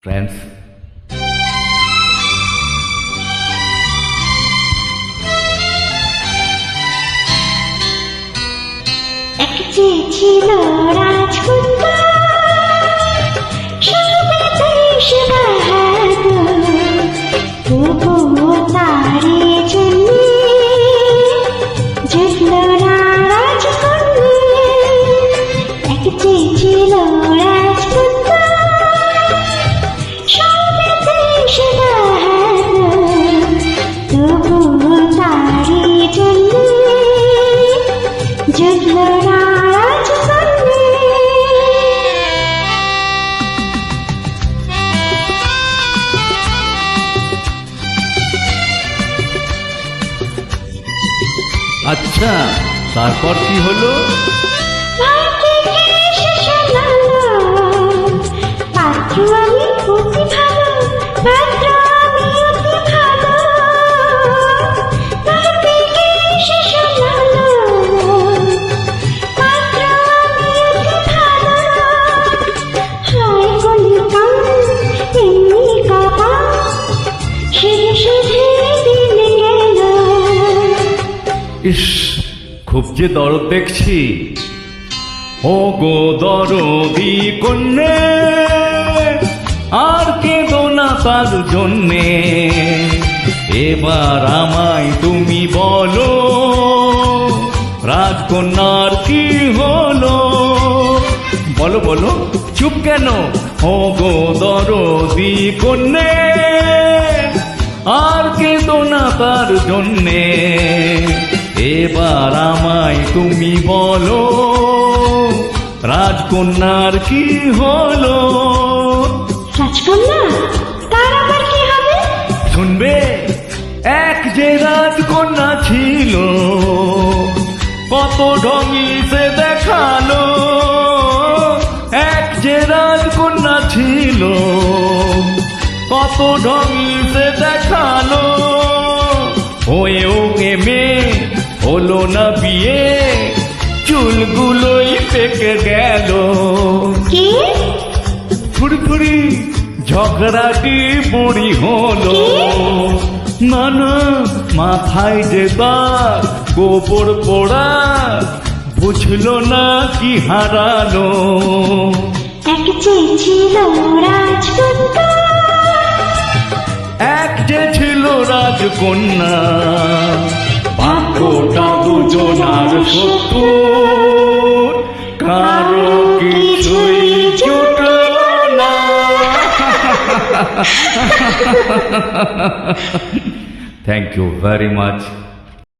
Friends, এক যে ছিল রাজকুমার সবেতে সে বাহাদুর তবুও তারে জন্য জিতল না রাজকন্যা। এক যে ছিল রাজকুমার সবেতে সে বাহাদুর তবুও তারে জন্য জিতল না। আচ্ছা তারপর কি হলো? পাত্র আমি অতি ভালো, পাত্র আমি অতি ভালো, তার থেকে শেষ হলো। পাত্র আমি অতি ভালো, হায় কলিকাল এমনি কাপা শুধু শুধু দিন গেল। ইস, খুব যে দরদ দেখছি। ও গো দরদি কন্যে, আর কেঁদো না তার জন্যে। এবার আমায় তুমি বলো, রাজকন্যার কি হলো? বলো বলো, চুপ কেন? ও গো দরদি কন্যে, আর কেঁদো না তার জন্যে। এবার আমায় তুমি বলো, রাজকন্যার কি হলো? রাজকন্যা, তার আবার কি হবে? শুনবে, এক যে রাজকন্যা ছিল, কত ঢঙি সে দেখালো। এক যে রাজকন্যা ছিল, কত ঢঙি সে দেখালো। হয়েও মেয়ে হলো না বিয়ে, চুলগুলোই পেকে গেল। কি? ফুরফুরি ঝগড়াটি বুড়ি হলো। না না, মাথায় যে তার গোবর পোড়া, বুঝলো না কি হারালো। এক যে ছিল রাজকন্যা, এক যে ছিল রাজকন্যা, ভাগ্যটা দুজনার শত্রুর, কারো কিছুই জুটলো না। Thank you very much.